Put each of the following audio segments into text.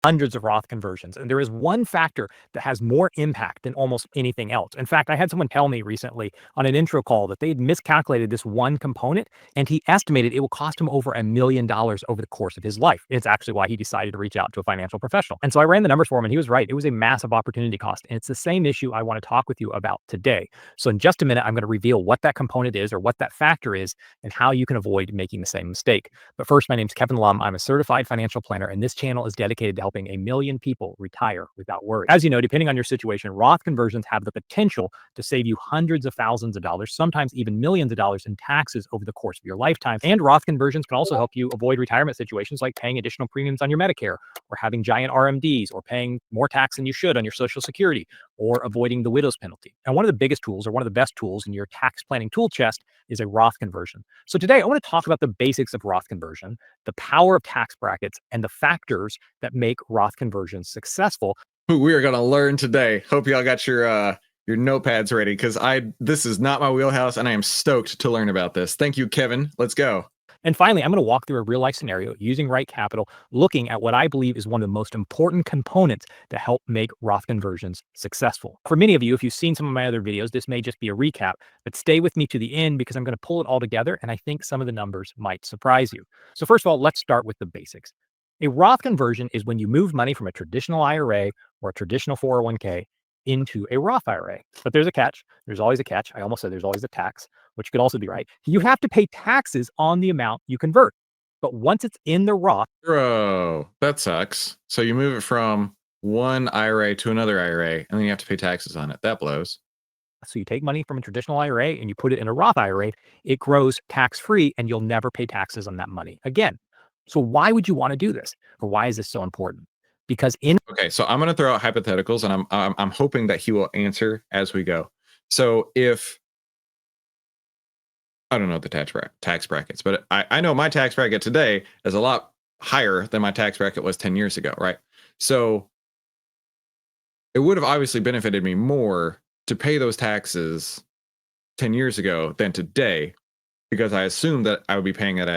hundreds of Roth conversions. And there is one factor that has more impact than almost anything else. In fact, I had someone tell me recently on an intro call that they had miscalculated this one component, and he estimated it will cost him over $1 million over the course of his life. It's actually why he decided to reach out to a financial professional. And so I ran the numbers for him, and he was right. It was a massive opportunity cost. And it's the same issue I want to talk with you about today. So in just a minute, I'm going to reveal what that component is or what that factor is and how you can avoid making the same mistake. But first, my name's Kevin Lum. I'm a certified financial planner, and this channel is dedicated to helping 1 million people retire without worry. As you know, depending on your situation, Roth conversions have the potential to save you hundreds of thousands of dollars, sometimes even millions of dollars in taxes over the course of your lifetime. And Roth conversions can also help you avoid retirement situations like paying additional premiums on your Medicare, or having giant RMDs, or paying more tax than you should on your Social Security, or avoiding the widow's penalty. And one of the biggest tools, or one of the best tools in your tax planning tool chest, is a Roth conversion. So today I want to talk about the basics of Roth conversion, the power of tax brackets, and the factors that make Roth conversions successful. We are going to learn today. Hope y'all got your notepads ready, because this is not my wheelhouse, and I am stoked to learn about this. Thank you, Kevin. Let's go. And finally, I'm going to walk through a real life scenario using Right Capital, looking at what I believe is one of the most important components to help make Roth conversions successful. For many of you, if you've seen some of my other videos, this may just be a recap, but stay with me to the end because I'm going to pull it all together, and I think some of the numbers might surprise you. So first of all, let's start with the basics. A Roth conversion is when you move money from a traditional IRA or a traditional 401k into a Roth IRA. But there's a catch. There's always a catch. I almost said there's always a tax, which could also be right. You have to pay taxes on the amount you convert. But once it's in the Roth, Bro, that sucks. So you move it from one IRA to another IRA, and then you have to pay taxes on it. That blows. so you take money from a traditional IRA and you put it in a Roth IRA, it grows tax-free and you'll never pay taxes on that money again. So why would you want to do this? Or why is this so important? Because Okay, so I'm going to throw out hypotheticals, and I'm hoping that he will answer as we go. So if I don't know the tax brackets, but I know my tax bracket today is a lot higher than my tax bracket was 10 years ago, right? So it would have obviously benefited me more to pay those taxes 10 years ago than today, because I assumed that I would be paying it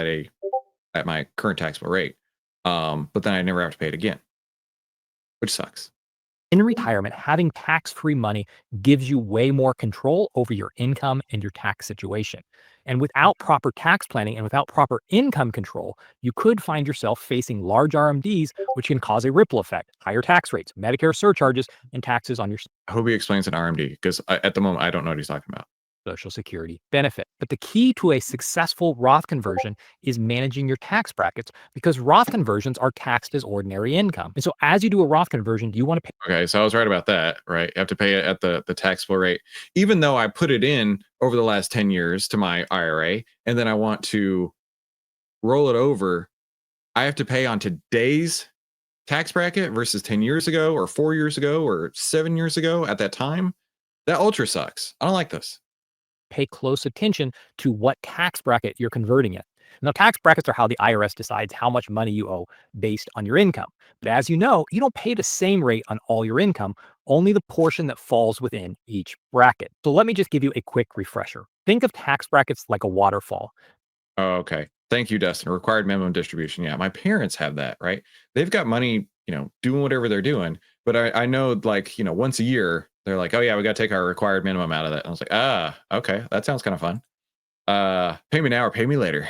at my current taxable rate. But then I never have to pay it again, which sucks. in retirement, having tax-free money gives you way more control over your income and your tax situation. And without proper tax planning and without proper income control, you could find yourself facing large RMDs, which can cause a ripple effect, higher tax rates, Medicare surcharges, and taxes on your I hope he explains an RMD, because at the moment I don't know what he's talking about. Social Security benefit. But the key to a successful Roth conversion is managing your tax brackets, because Roth conversions are taxed as ordinary income. And so as you do a Roth conversion, do you want to pay? Okay, so I was right about that, right? You have to pay it at the taxable rate, even though I put it in over the last 10 years to my IRA, and then I want to roll it over. I have to pay on today's tax bracket versus 10 years ago or 4 years ago or 7 years ago at that time. That ultra sucks. I don't like this. Pay close attention to what tax bracket you're converting it. Now, tax brackets are how the IRS decides how much money you owe based on your income. But as you know, you don't pay the same rate on all your income, only the portion that falls within each bracket. So let me just give you a quick refresher. Think of tax brackets like a waterfall. Oh, okay. Thank you, Dustin. Required minimum distribution. Yeah, my parents have that, right? They've got money, doing whatever they're doing. But I know, like, once a year, they're like, oh, yeah, we got to take our required minimum out of that. And I was like, okay, that sounds kind of fun. Pay me now or pay me later.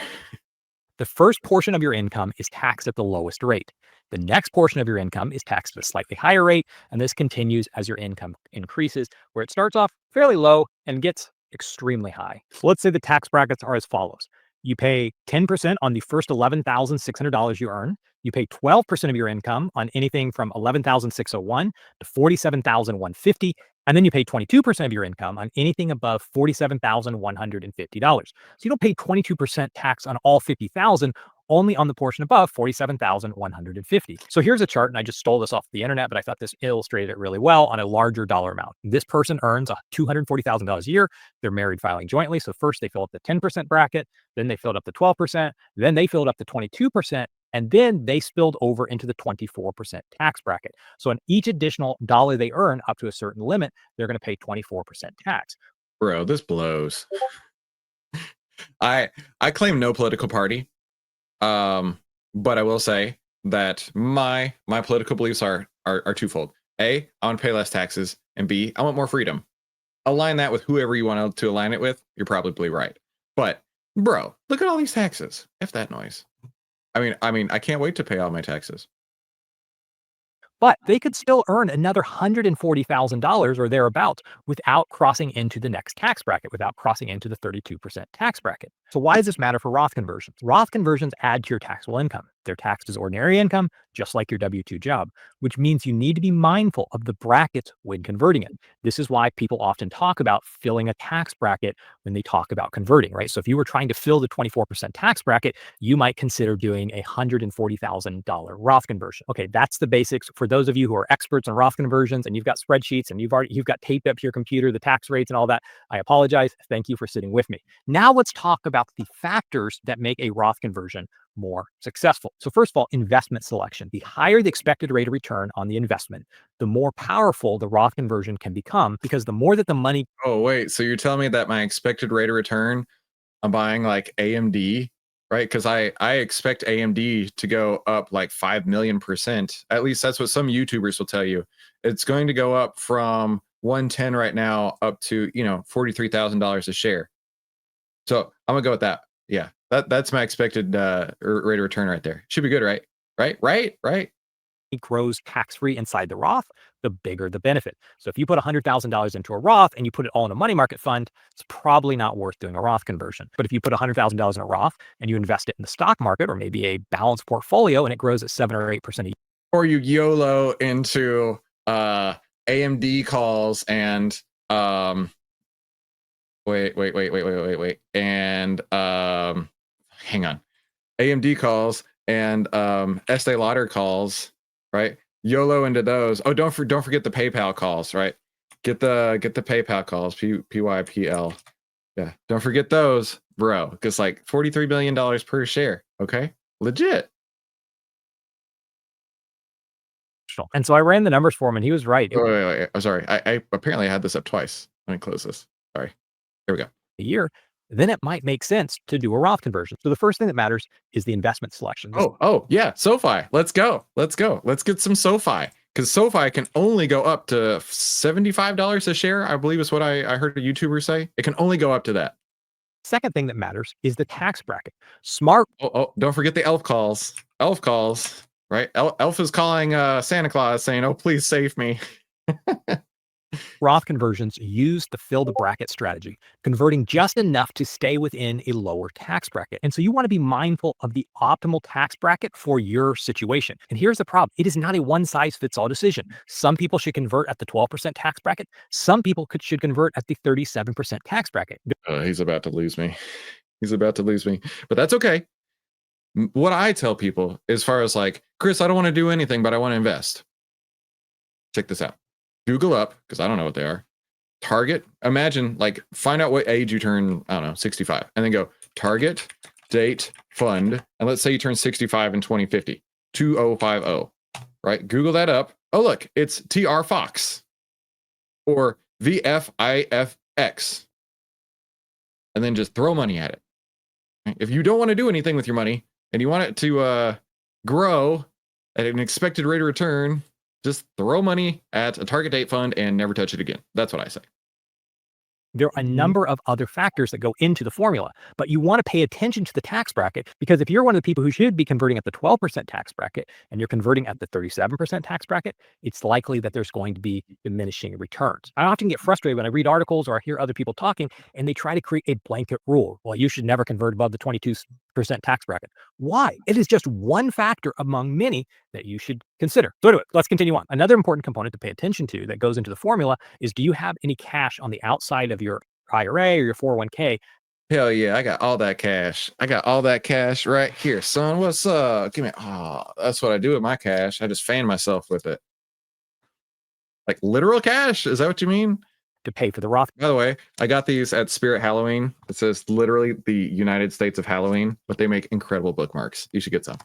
The first portion of your income is taxed at the lowest rate. The next portion of your income is taxed at a slightly higher rate, and this continues as your income increases, where it starts off fairly low and gets extremely high. So let's say the tax brackets are as follows. You pay 10% on the first $11,600 you earn. You pay 12% of your income on anything from $11,601 to $47,150. And then you pay 22% of your income on anything above $47,150. So you don't pay 22% tax on all 50,000, only on the portion above 47,150. So here's a chart, and I just stole this off the internet, but I thought this illustrated it really well on a larger dollar amount. This person earns $240,000 a year. They're married filing jointly. So first they fill up the 10% bracket, then they filled up the 12%, then they filled up the 22%, and then they spilled over into the 24% tax bracket. So on each additional dollar they earn up to a certain limit, they're going to pay 24% tax. Bro, this blows. I claim no political party. But I will say that my political beliefs are twofold. A, I want to pay less taxes, and B, I want more freedom. Align that with whoever you want to align it with. You're probably right. But bro, look at all these taxes. F that noise. I mean, I can't wait to pay all my taxes. But they could still earn another $140,000 or thereabouts without crossing into the next tax bracket, without crossing into the 32% tax bracket. So why does this matter for Roth conversions? Roth conversions add to your taxable income. They're taxed as ordinary income, just like your W-2 job, which means you need to be mindful of the brackets when converting it. This is why people often talk about filling a tax bracket when they talk about converting, right? So if you were trying to fill the 24% tax bracket, you might consider doing a $140,000 Roth conversion. Okay, that's the basics. For those of you who are experts on Roth conversions and you've got spreadsheets and you've got taped up to your computer the tax rates and all that, I apologize. Thank you for sitting with me. Now let's talk about the factors that make a Roth conversion more successful. So first of all, investment selection. The higher the expected rate of return on the investment, the more powerful the Roth conversion can become, because the more that the money. Oh, wait. So you're telling me that my expected rate of return, I'm buying like AMD, right? Because I expect AMD to go up like 5 million%. At least that's what some YouTubers will tell you. It's going to go up from 110 right now up to, $43,000 a share. So I'm gonna go with that. Yeah, that's my expected rate of return right there. Should be good, right? Right. Grows tax-free inside the Roth, the bigger the benefit. So if you put $100,000 into a Roth and you put it all in a money market fund, it's probably not worth doing a Roth conversion. But if you put $100,000 in a Roth and you invest it in the stock market or maybe a balanced portfolio and it grows at 7 or 8% a year. Or you YOLO into AMD calls and wait. And hang on. AMD calls and Estee Lauder calls, right? YOLO into those. Oh, don't forget the PayPal calls, right? Get the PayPal calls, PYPL. Yeah, don't forget those, bro. It's like $43 billion per share. Okay, legit. And so I ran the numbers for him and he was right. Wait. I'm sorry. I apparently had this up twice. Let me close this. Sorry. Here we go. A year, then it might make sense to do a Roth conversion. So the first thing that matters is the investment selection. Oh yeah, SoFi. Let's go. Let's get some SoFi, because SoFi can only go up to $75 a share. I believe is what I heard a YouTuber say. It can only go up to that. Second thing that matters is the tax bracket. Smart. Oh, don't forget the elf calls. Elf calls, right? Elf is calling Santa Claus saying, "Oh, please save me." Roth conversions use the fill the bracket strategy, converting just enough to stay within a lower tax bracket. And so you want to be mindful of the optimal tax bracket for your situation. And here's the problem. It is not a one size fits all decision. Some people should convert at the 12% tax bracket. Some people should convert at the 37% tax bracket. He's about to lose me. He's about to lose me, but that's okay. What I tell people, as far as like, Chris, I don't want to do anything, but I want to invest. Check this out. Google up, because I don't know what they are. Target, imagine, like, find out what age you turn, I don't know, 65, and then go target, date, fund, and let's say you turn 65 in 2050, 2050, right? Google that up. Oh, look, it's TR Fox or VFIFX, and then just throw money at it. If you don't want to do anything with your money and you want it to grow at an expected rate of return, just throw money at a target date fund and never touch it again. That's what I say. There are a number of other factors that go into the formula, but you want to pay attention to the tax bracket, because if you're one of the people who should be converting at the 12% tax bracket and you're converting at the 37% tax bracket, it's likely that there's going to be diminishing returns. I often get frustrated when I read articles or I hear other people talking and they try to create a blanket rule. Well, you should never convert above the 22% tax bracket. Why? It is just one factor among many that you should consider. So anyway, let's continue on. Another important component to pay attention to that goes into the formula is, do you have any cash on the outside of your IRA or your 401k? Hell yeah, I got all that cash. I got all that cash right here, son. What's up? Give me. Oh, that's what I do with my cash. I just fan myself with it. Like literal cash? Is that what you mean? To pay for the Roth. By the way, I got these at Spirit Halloween. It says literally the United States of Halloween, but they make incredible bookmarks. You should get some.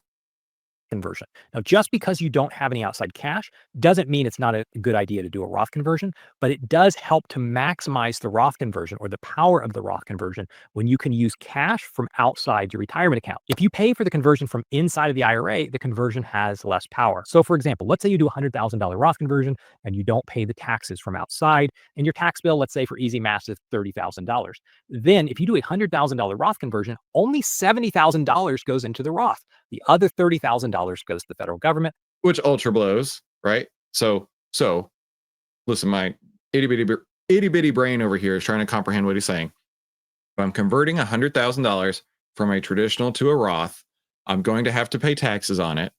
conversion. Now, just because you don't have any outside cash doesn't mean it's not a good idea to do a Roth conversion, but it does help to maximize the Roth conversion or the power of the Roth conversion when you can use cash from outside your retirement account. If you pay for the conversion from inside of the IRA, the conversion has less power. So, for example, let's say you do a $100,000 Roth conversion and you don't pay the taxes from outside, and your tax bill, let's say for easy math, is $30,000. Then, if you do a $100,000 Roth conversion, only $70,000 goes into the Roth. The other $30,000 goes to the federal government. Which ultra blows, right? So listen, my itty bitty brain over here is trying to comprehend what he's saying. If I'm converting $100,000 from a traditional to a Roth, I'm going to have to pay taxes on it.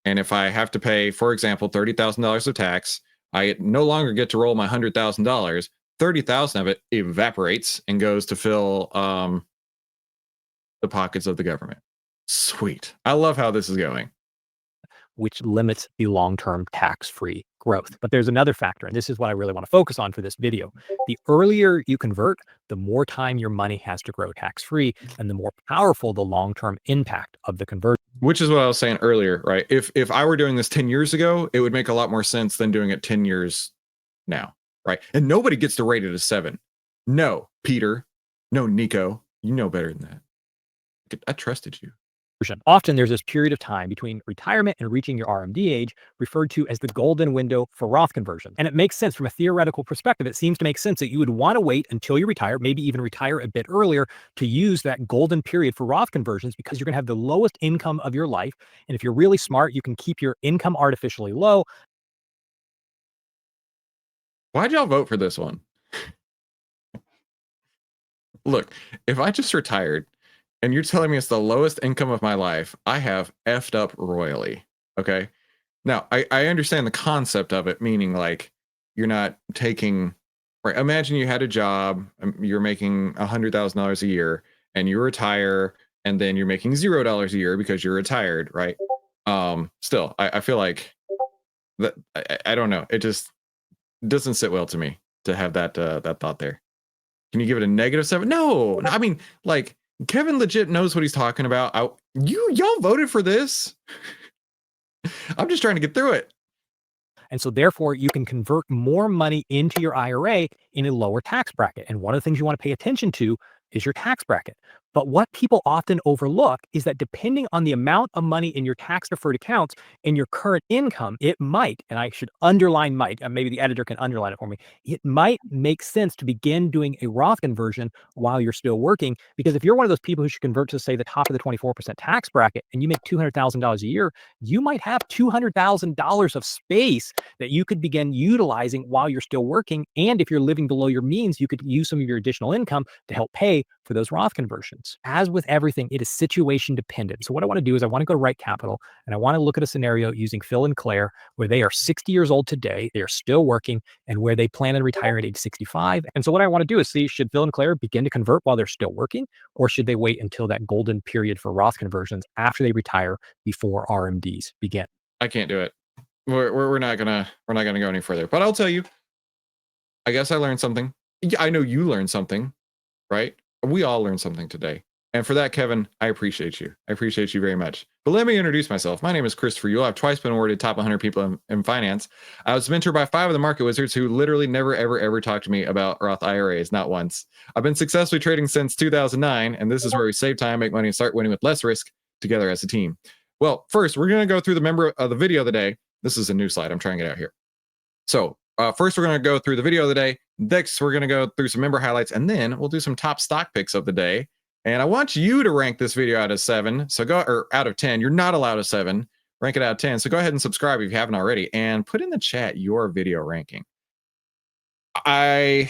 And if I have to pay, for example, $30,000 of tax, I no longer get to roll my $100,000. 30,000 of it evaporates and goes to fill the pockets of the government. Sweet. I love how this is going. Which limits the long-term tax-free growth. But there's another factor, and this is what I really want to focus on for this video. The earlier you convert, the more time your money has to grow tax-free, and the more powerful the long-term impact of the conversion. Which is what I was saying earlier, right? If I were doing this 10 years ago, it would make a lot more sense than doing it 10 years now, right? And nobody gets to rate it a 7. No, Peter. No, Nico. You know better than that. I trusted you. Often there's this period of time between retirement and reaching your RMD age referred to as the golden window for Roth conversion. And it makes sense from a theoretical perspective. It seems to make sense that you would want to wait until you retire, maybe even retire a bit earlier, to use that golden period for Roth conversions, because you're going to have the lowest income of your life. And if you're really smart, you can keep your income artificially low. Why'd y'all vote for this one? Look, if I just retired and you're telling me it's the lowest income of my life, I have effed up royally. Okay. Now, I understand the concept of it, meaning like you're not taking, right? Imagine you had a job, you're making $100,000 a year, and you retire, and then you're making $0 a year because you're retired, right? Still, I feel like that, I don't know. It just doesn't sit well to me to have that thought there. Can you give it a -7? No, I mean, like, Kevin legit knows what he's talking about. Y'all voted for this. I'm just trying to get through it. And so therefore you can convert more money into your IRA in a lower tax bracket. And one of the things you want to pay attention to is your tax bracket. But what people often overlook is that depending on the amount of money in your tax deferred accounts and your current income, it might, and I should underline might, maybe the editor can underline it for me, it might make sense to begin doing a Roth conversion while you're still working. Because if you're one of those people who should convert to, say, the top of the 24% tax bracket and you make $200,000 a year, you might have $200,000 of space that you could begin utilizing while you're still working. And if you're living below your means, you could use some of your additional income to help pay for those Roth conversions. As with everything, it is situation dependent. So what I want to do is I want to go to Right Capital and I want to look at a scenario using Phil and Claire where they are 60 years old today, they are still working, and where they plan on retiring at age 65. And so what I want to do is see, should Phil and Claire begin to convert while they're still working, or should they wait until that golden period for Roth conversions after they retire before RMDs begin? I can't do it. We're not gonna go any further. But I'll tell you, I guess I learned something. I know you learned something, right? We all learned something today. And for that, Kevin, I appreciate you. I appreciate you very much. But let me introduce myself. My name is Christopher Yule. I've twice been awarded top 100 people in finance. I was mentored by 5 of the market wizards who literally never, ever talked to me about Roth IRAs, not once. I've been successfully trading since 2009, and this is where we save time, make money, and start winning with less risk together as a team. Well, first, we're going to go through the member of the video of the day. This is a new slide. I'm trying it out here. So first, we're going to go through the video of the day. Next, we're going to go through some member highlights, and then we'll do some top stock picks of the day. And I want you to rank this video out of 7. So out of 10. You're not allowed a 7. Rank it out of 10. So go ahead and subscribe if you haven't already, and put in the chat your video ranking. I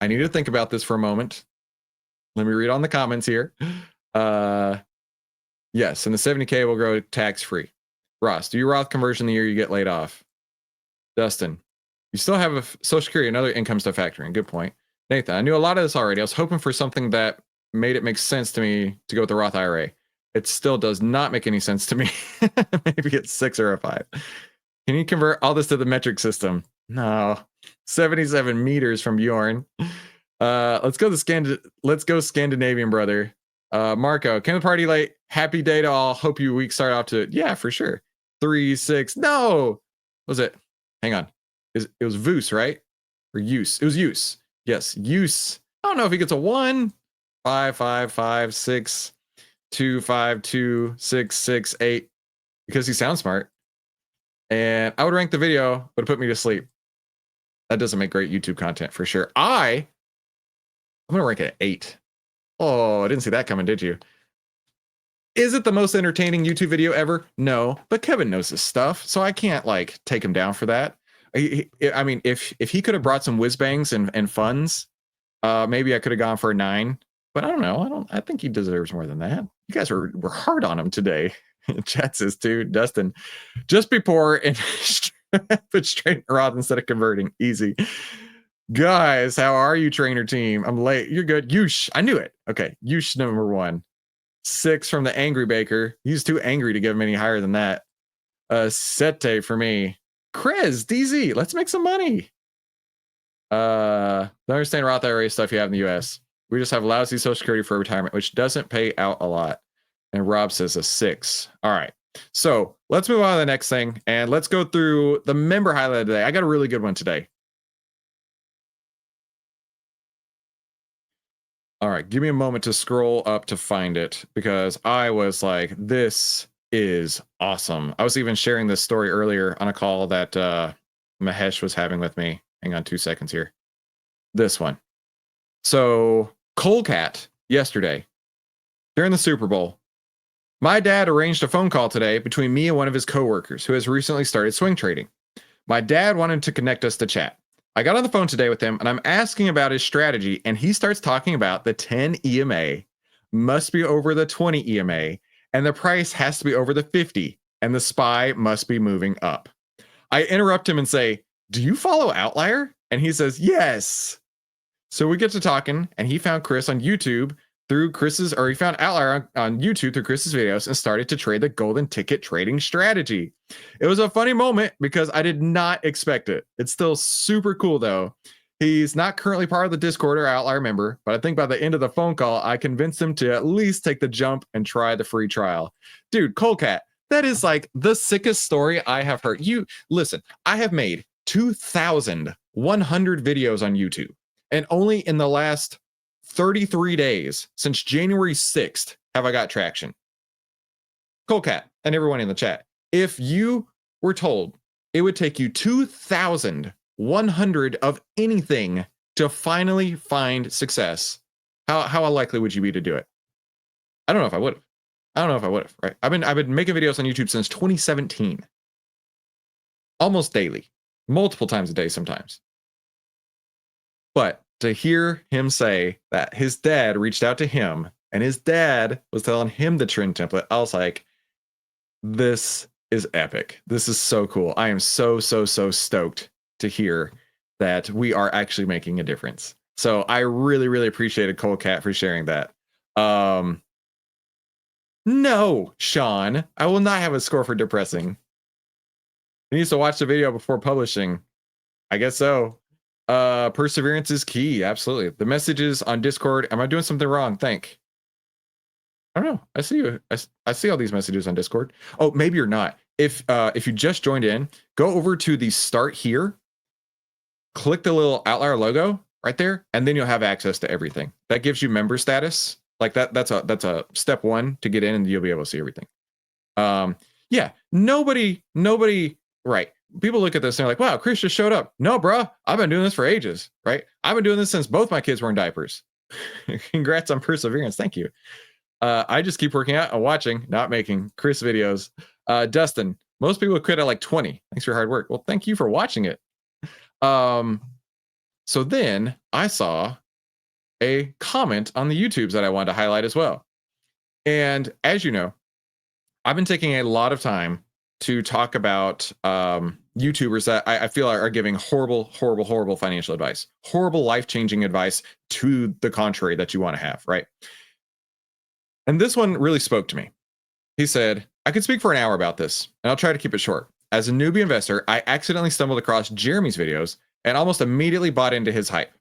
need to think about this for a moment. Let me read on the comments here. Yes, and the 70K will grow tax-free. Ross, do your Roth conversion the year you get laid off. Dustin, you still have a Social Security and other income stuff factoring. Good point. Nathan, I knew a lot of this already. I was hoping for something that made it make sense to me to go with the Roth IRA. It still does not make any sense to me. Maybe it's 6 or a 5. Can you convert all this to the metric system? No. 77 meters from Bjorn. Let's go Scandinavian brother. Marco, came to the party late. Happy day to all. Hope your week started off to, yeah, for sure. 3, 6. No, was it? Hang on. It was Voos, right? Or use. It was use. Yes, use. I don't know if he gets a 1. 5, 5, 5, 6, 2, 5, 2, 6, 6, 8. Because he sounds smart. And I would rank the video, but it put me to sleep. That doesn't make great YouTube content for sure. I'm gonna rank it at 8. Oh, I didn't see that coming, did you? Is it the most entertaining YouTube video ever? No, but Kevin knows his stuff, so I can't like take him down for that. I mean, if he could have brought some whiz bangs and funds, maybe I could have gone for a 9. But I don't know. I think he deserves more than that. You guys were hard on him today. Chat says too, Dustin. Just be poor and put straight in Roth instead of converting. Easy. Guys, how are you, trainer team? I'm late. You're good. Yush. I knew it. Okay. Yush number 1. 6 from the Angry Baker. He's too angry to give him any higher than that. Sete for me. Chris, DZ, let's make some money. Don't understand Roth IRA stuff you have in the US. We just have lousy Social Security for retirement, which doesn't pay out a lot. And Rob says a 6. All right. So let's move on to the next thing. And let's go through the member highlight today. I got a really good one today. All right. Give me a moment to scroll up to find it because I was like, this is awesome. I was even sharing this story earlier on a call that Mahesh was having with me. Hang on 2 seconds here. This one. So Colecat yesterday during the Super Bowl, my dad arranged a phone call today between me and one of his coworkers who has recently started swing trading. My dad wanted to connect us to chat. I got on the phone today with him and I'm asking about his strategy and he starts talking about the 10 EMA must be over the 20 EMA and the price has to be over the 50 and the SPY must be moving up. I interrupt him and say, do you follow Outlier? And he says, yes. So we get to talking and he found Chris on YouTube through Chris's, or he found Outlier on YouTube through Chris's videos and started to trade the golden ticket trading strategy. It was a funny moment because I did not expect it. It's still super cool though. He's not currently part of the Discord or Outlier member, but I think by the end of the phone call, I convinced him to at least take the jump and try the free trial. Dude, Colecat, that is like the sickest story I have heard. You listen, I have made 2,100 videos on YouTube. And only in the last 33 days, since January 6th, have I got traction. Colecat and everyone in the chat, if you were told it would take you 2,100 of anything to finally find success, how unlikely would you be to do it? I don't know if I would have. Right? I've been making videos on YouTube since 2017. Almost daily, multiple times a day sometimes. But to hear him say that his dad reached out to him and his dad was telling him the trend template, I was like, this is epic. This is so cool. I am so stoked to hear that we are actually making a difference. So I really appreciated Colecat for sharing that. No, Sean, I will not have a score for depressing. He needs to watch the video before publishing. I guess so. Perseverance is key. Absolutely. The messages on Discord. Am I doing something wrong? I don't know. I see you. I see all these messages on Discord. Oh, maybe you're not. If you just joined in, go over to the start here. Click the little Outlier logo right there, and then you'll have access to everything. That gives you member status. Like that's a step 1 to get in, and you'll be able to see everything. Yeah. Nobody. Right. People look at this and they're like, wow, Chris just showed up. No, bro, I've been doing this for ages, right? I've been doing this since both my kids were in diapers. Congrats on perseverance. Thank you. I just keep working out and watching, not making Chris videos. Dustin, most people quit at like 20. Thanks for your hard work. Well, thank you for watching it. So then I saw a comment on the YouTubes that I wanted to highlight as well. And as you know, I've been taking a lot of time to talk about YouTubers that I feel are giving horrible financial advice, horrible life-changing advice to the contrary that you want to have, right? And this one really spoke to me. He said, I could speak for an hour about this, and I'll try to keep it short. As a newbie investor, I accidentally stumbled across Jeremy's videos and almost immediately bought into his hype.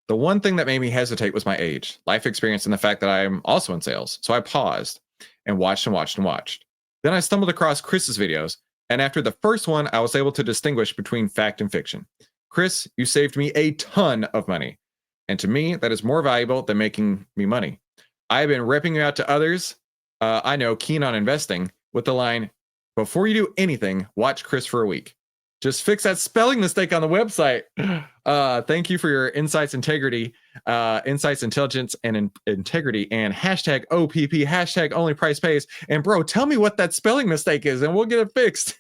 The one thing that made me hesitate was my age, life experience, and the fact that I'm also in sales. So I paused and watched and watched and watched. Then I stumbled across Chris's videos, and after the first one, I was able to distinguish between fact and fiction. Chris, you saved me a ton of money. And to me, that is more valuable than making me money. I have been ripping you out to others I know keen on investing with the line, before you do anything, watch Chris for a week. Just fix that spelling mistake on the website. Thank you for your insights, integrity, insights, intelligence, and integrity, and hashtag OPP, hashtag only price pays. And bro, tell me what that spelling mistake is and we'll get it fixed.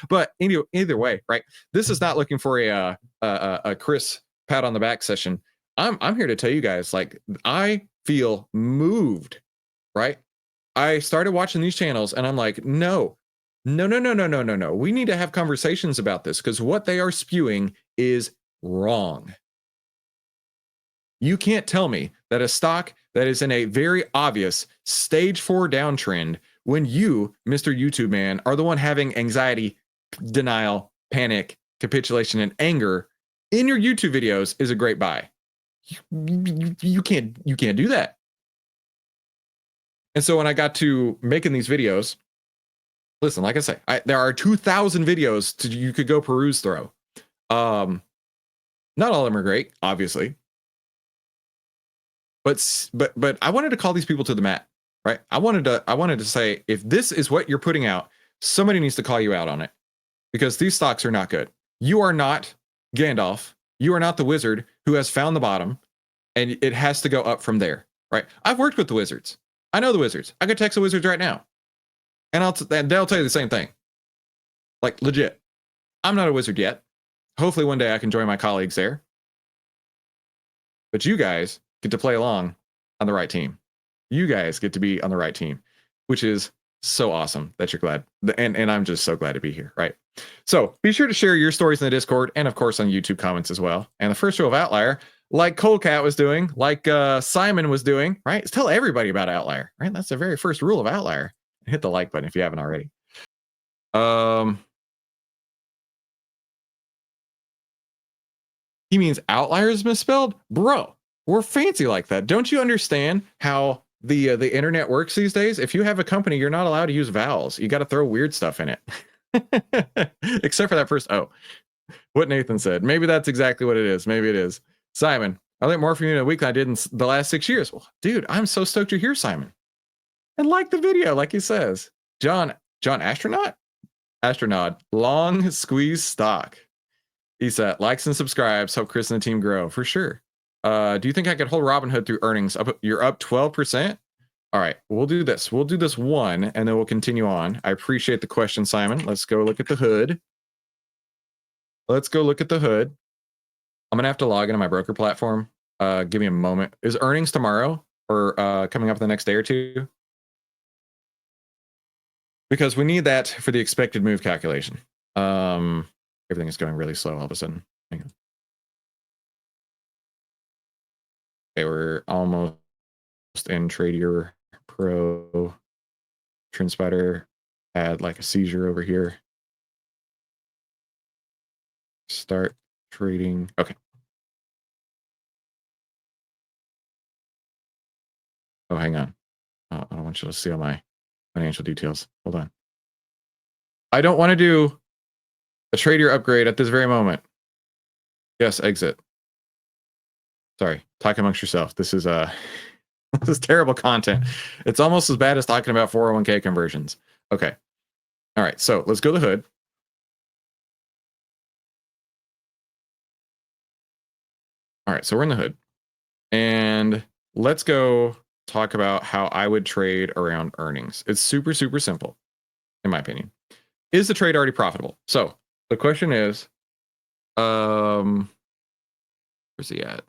But either way, right? This is not looking for a Chris pat on the back session. I'm here to tell you guys, like, I feel moved, right? I started watching these channels and I'm like, no. We need to have conversations about this because what they are spewing is wrong. You can't tell me that a stock that is in a very obvious stage 4 downtrend, when you, Mr. YouTube man, are the one having anxiety, denial, panic, capitulation, and anger in your YouTube videos, is a great buy. You can't do that. And so when I got to making these videos, listen, like I say, there are 2,000 videos you could go peruse through. Not all of them are great, obviously. But I wanted to call these people to the mat, right? I wanted to say, if this is what you're putting out, somebody needs to call you out on it, because these stocks are not good. You are not Gandalf. You are not the wizard who has found the bottom, and it has to go up from there, right? I've worked with the wizards. I know the wizards. I could text the wizards right now, and they'll tell you the same thing. Like, legit. I'm not a wizard yet. Hopefully one day I can join my colleagues there. But you guys get to play along on the right team. You guys get to be on the right team, which is so awesome that you're glad. And I'm just so glad to be here, right? So be sure to share your stories in the Discord and, of course, on YouTube comments as well. And the first row of Outlier, like Coldcat was doing, like Simon was doing, right? Tell everybody about Outlier, right? That's the very first rule of Outlier. Hit the like button if you haven't already. He means Outliers misspelled? Bro, we're fancy like that. Don't you understand how the internet works these days? If you have a company, you're not allowed to use vowels. You got to throw weird stuff in it. Except for that first O. What Nathan said. Maybe that's exactly what it is. Maybe it is. Simon, I learned more from you in a week than I did in the last 6 years. Well, dude, I'm so stoked you're here, Simon. And like the video, like he says. John Astronaut? Astronaut. Long squeeze stock. He said, likes and subscribes. Help Chris and the team grow. For sure. Do you think I could hold Robinhood through earnings? You're up 12%? All right, we'll do this. We'll do this one, and then we'll continue on. I appreciate the question, Simon. Let's go look at the hood. I'm going to have to log into my broker platform. Give me a moment. Is earnings tomorrow or coming up the next day or two? Because we need that for the expected move calculation. Everything is going really slow all of a sudden. Hang on. Okay, we're almost in Trader Pro. TrendSpider had like a seizure over here. Start trading. Okay. Oh, hang on. I don't want you to see all my financial details. Hold on. I don't want to do a trader upgrade at this very moment. Yes, exit. Sorry, talk amongst yourself. This is this is terrible content. It's almost as bad as talking about 401k conversions. Okay. All right, so let's go to the hood. All right, so we're in the hood. And let's go talk about how I would trade around earnings. It's super, super simple, in my opinion. Is the trade already profitable? So the question is, where's he at?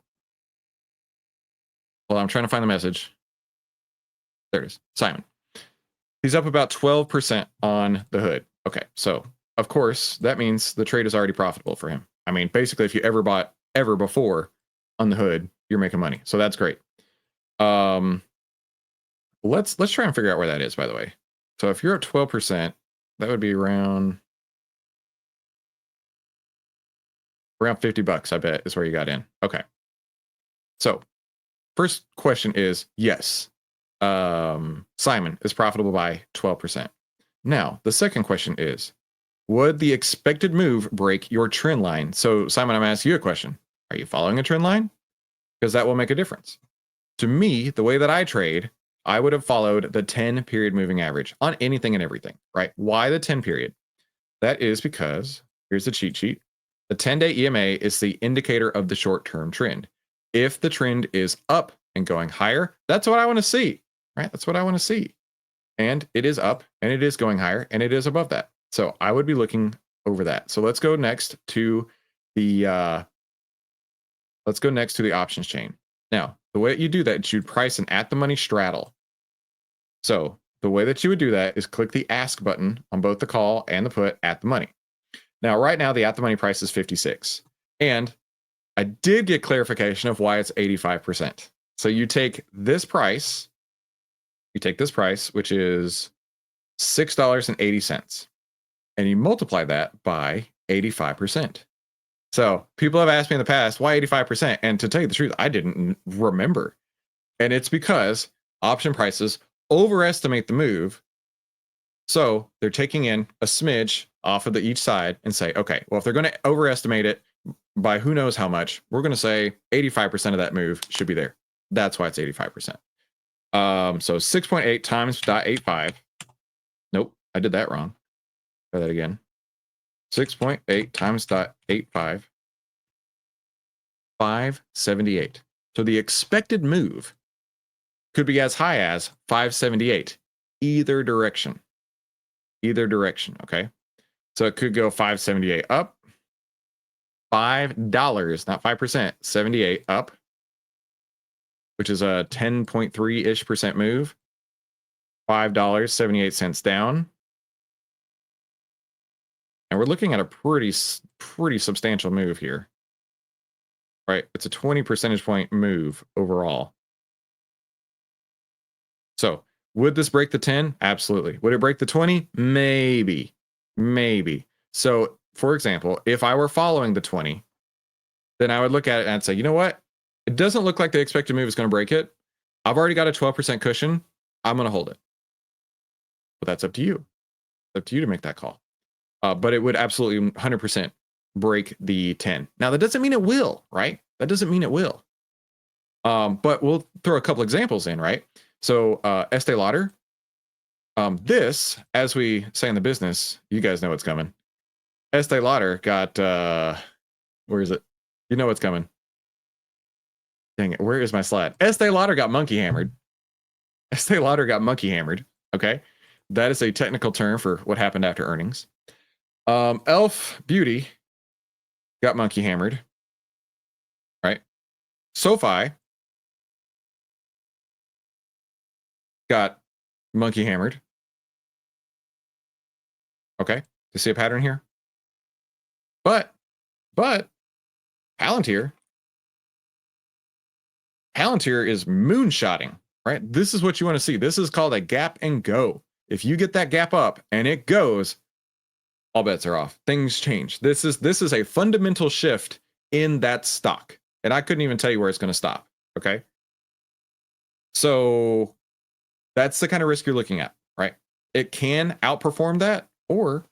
Well, I'm trying to find the message. There it is. Simon. He's up about 12% on the hood. Okay, so of course, that means the trade is already profitable for him. I mean, basically, if you ever bought ever before on the hood, you're making money. So that's great. Let's try and figure out where that is, by the way. So if you're at 12%, that would be around Around $50, I bet, is where you got in. Okay. So first question is, yes, Simon is profitable by 12%. Now, the second question is, would the expected move break your trend line? So Simon, I'm asking you a question. Are you following a trend line? Because that will make a difference. To me, the way that I trade, I would have followed the 10 period moving average on anything and everything, right? Why the 10 period? That is because, here's the cheat sheet. The 10-day EMA is the indicator of the short-term trend. If the trend is up and going higher, that's what I want to see, right? That's what I want to see. And it is up and it is going higher and it is above that. So I would be looking over that. So let's go next to the options chain. Now, the way that you do that is you'd price an at the money straddle. So the way that you would do that is click the ask button on both the call and the put at the money. Now, right now, the at the money price is 56. And I did get clarification of why it's 85%. So you take this price, which is $6.80, and you multiply that by 85%. So people have asked me in the past, why 85%? And to tell you the truth, I didn't remember. And it's because option prices overestimate the move. So they're taking in a smidge off of each side and say, okay, well, if they're going to overestimate it by who knows how much, we're going to say 85% of that move should be there. That's why it's 85%. So 6.8 times 0.85. Nope, I did that wrong. Try that again. 6.8 times 0.85. 578. So the expected move could be as high as 578, either direction. Either direction, okay? So it could go 578 up, $5, not 5%, 78 up, which is a 10.3-ish percent move. $5.78 down. And we're looking at a pretty substantial move here. Right? It's a 20 percentage point move overall. So would this break the 10? Absolutely. Would it break the 20? Maybe. Maybe. So, for example, if I were following the 20, then I would look at it and say, you know what? It doesn't look like the expected move is going to break it. I've already got a 12% cushion. I'm going to hold it. But that's up to you. It's up to you to make that call. But it would absolutely 100% break the 10. Now, that doesn't mean it will, right? That doesn't mean it will. But we'll throw a couple examples in, right? So Estee Lauder, this, as we say in the business, you guys know what's coming. Estee Lauder got, where is it? You know what's coming. Dang it, where is my slide? Estee Lauder got monkey hammered. Estee Lauder got monkey hammered, okay? That is a technical term for what happened after earnings. Elf Beauty got monkey hammered, right? Sofi got monkey hammered. Okay, you see a pattern here? But Palantir is moonshotting, right? This is what you want to see. This is called a gap and go. If you get that gap up and it goes, all bets are off. Things change. This is a fundamental shift in that stock. And I couldn't even tell you where it's going to stop. Okay. So that's the kind of risk you're looking at, right? It can outperform that, or,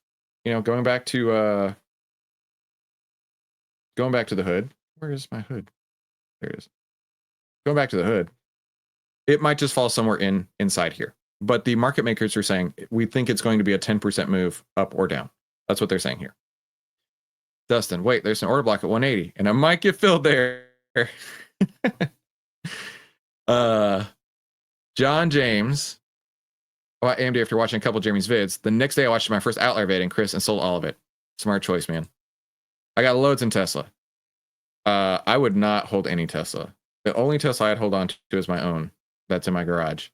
you know, going back to the hood. Where is my hood? There it is. Going back to the hood. It might just fall somewhere inside here. But the market makers are saying, we think it's going to be a 10% move up or down. That's what they're saying here. Dustin, wait, there's an order block at 180, and I might get filled there. John James, I bought AMD after watching a couple of Jeremy's vids. The next day I watched my first outlier vid and Chris and sold all of it. Smart choice, man. I got loads in Tesla. I would not hold any Tesla. The only Tesla I'd hold on to is my own. That's in my garage.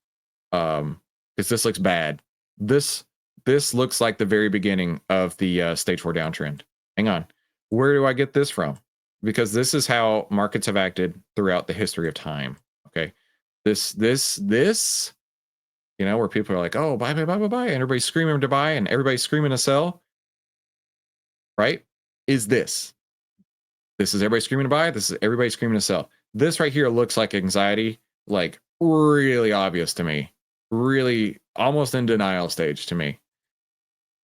Because this looks bad. This looks like the very beginning of the stage 4 downtrend. Hang on. Where do I get this from? Because this is how markets have acted throughout the history of time. Okay. This, you know, where people are like, oh, buy, and everybody's screaming to buy, and everybody's screaming to sell, right? Is this. This is everybody screaming to buy. This is everybody screaming to sell. This right here looks like anxiety, like really obvious to me, really almost in denial stage to me.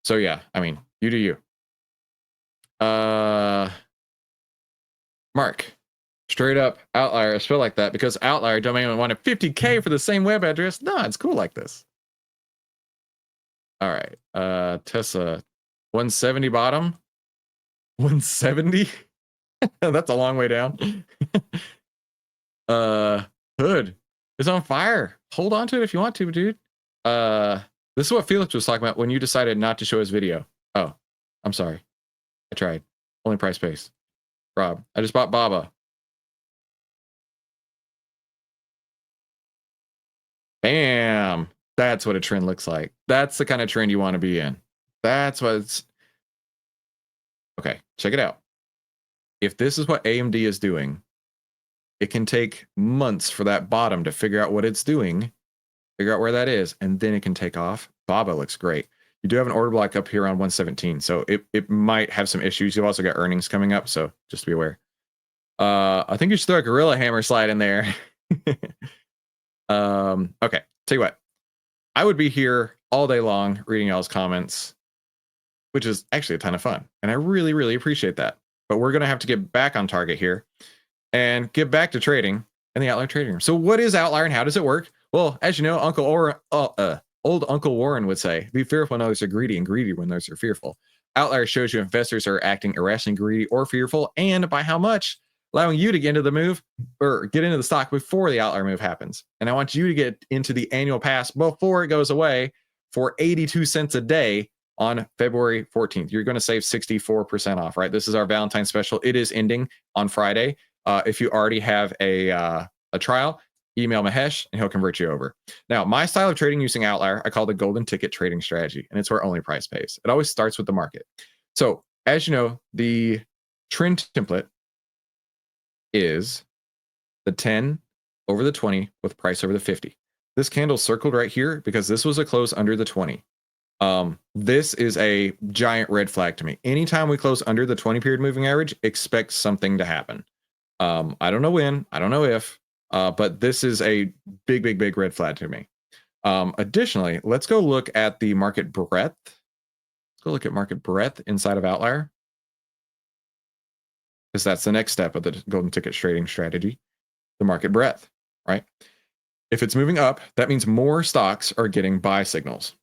So yeah, I mean, you do you. Mark, straight up outlier. I feel like that because outlier domain wanted 50K for the same web address. No, it's cool like this. All right. Tessa, 170 bottom. 170. That's a long way down. Hood is on fire. Hold on to it if you want to, dude. This is what Felix was talking about when you decided not to show his video. Oh, I'm sorry. I tried. Only price base. Rob, I just bought Baba. Bam. That's what a trend looks like. That's the kind of trend you want to be in. That's what it's. Okay, check it out. If this is what AMD is doing, it can take months for that bottom to figure out what it's doing, figure out where that is, and then it can take off. Baba looks great. You do have an order block up here on 117, so it might have some issues. You've also got earnings coming up, so just be aware. I think you should throw a Gorilla Hammer slide in there. Okay, tell you what. I would be here all day long reading y'all's comments, which is actually a ton of fun. And I really, really appreciate that. But we're going to have to get back on target here and get back to trading in the Outlier Trading Room. So what is Outlier and how does it work? Well, as you know, old Uncle Warren would say, be fearful when others are greedy and greedy when others are fearful. Outlier shows you investors are acting irrationally greedy or fearful and by how much, allowing you to get into the move or get into the stock before the outlier move happens. And I want you to get into the annual pass before it goes away for 82 cents a day on February 14th. You're going to save 64% off, right? This is our Valentine's special. It is ending on Friday. If you already have a trial, email Mahesh and he'll convert you over. Now, my style of trading using Outlier, I call the golden ticket trading strategy, and it's where only price pays. It always starts with the market. So as you know, the trend template is the 10 over the 20 with price over the 50. This candle circled right here because this was a close under the 20. This is a giant red flag to me. Anytime we close under the 20 period moving average, expect something to happen. I don't know when, I don't know if, but this is a big, big, big red flag to me. Additionally, let's go look at the market breadth. Let's go look at market breadth inside of Outlier, because that's the next step of the golden ticket trading strategy, the market breadth, right? If it's moving up, that means more stocks are getting buy signals.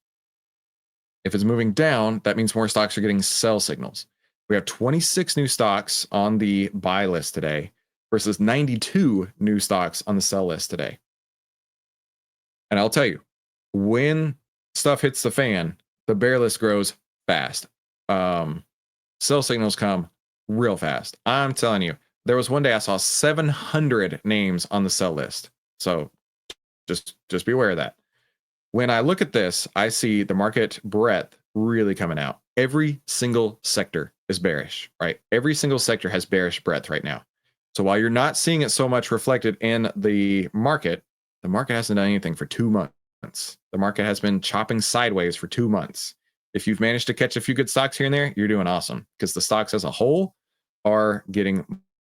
If it's moving down, that means more stocks are getting sell signals. We have 26 new stocks on the buy list today versus 92 new stocks on the sell list today. And I'll tell you, when stuff hits the fan, the bear list grows fast. Sell signals come real fast. I'm telling you, there was one day I saw 700 names on the sell list. So just be aware of that. When I look at this, I see the market breadth really coming out. Every single sector is bearish, right? Every single sector has bearish breadth right now. So while you're not seeing it so much reflected in the market hasn't done anything for 2 months. The market has been chopping sideways for 2 months. If you've managed to catch a few good stocks here and there, you're doing awesome, because the stocks as a whole are getting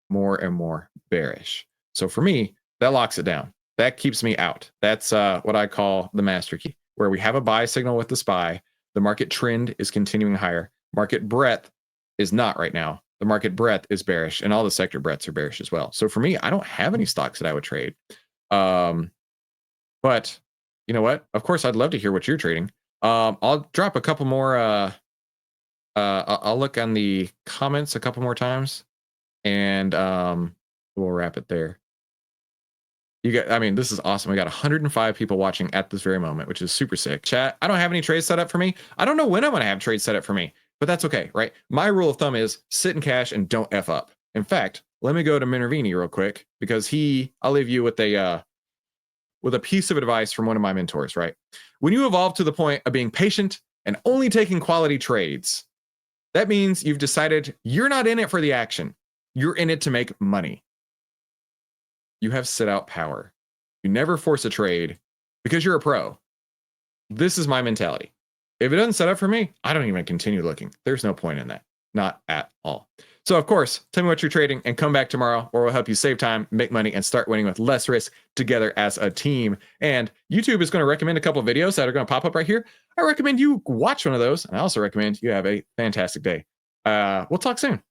more and more bearish. So for me, that locks it down. That keeps me out. That's what I call the master key, where we have a buy signal with the SPY. The market trend is continuing higher. Market breadth is not right now. The market breadth is bearish, and all the sector breadths are bearish as well. So for me, I don't have any stocks that I would trade. But you know what? Of course, I'd love to hear what you're trading. I'll drop a couple more. I'll look on the comments a couple more times, and we'll wrap it there. This is awesome. We got 105 people watching at this very moment, which is super sick. Chat, I don't have any trades set up for me. I don't know when I'm going to have trades set up for me, but that's okay, right? My rule of thumb is sit in cash and don't F up. In fact, let me go to Minervini real quick, because I'll leave you with a piece of advice from one of my mentors, right? When you evolve to the point of being patient and only taking quality trades, that means you've decided you're not in it for the action. You're in it to make money. You have sit out power. You never force a trade because you're a pro. This is my mentality. If it doesn't set up for me, I don't even continue looking. There's no point in that. Not at all. So, of course, tell me what you're trading and come back tomorrow where we'll help you save time, make money, and start winning with less risk together as a team. And YouTube is going to recommend a couple of videos that are going to pop up right here. I recommend you watch one of those. And I also recommend you have a fantastic day. We'll talk soon.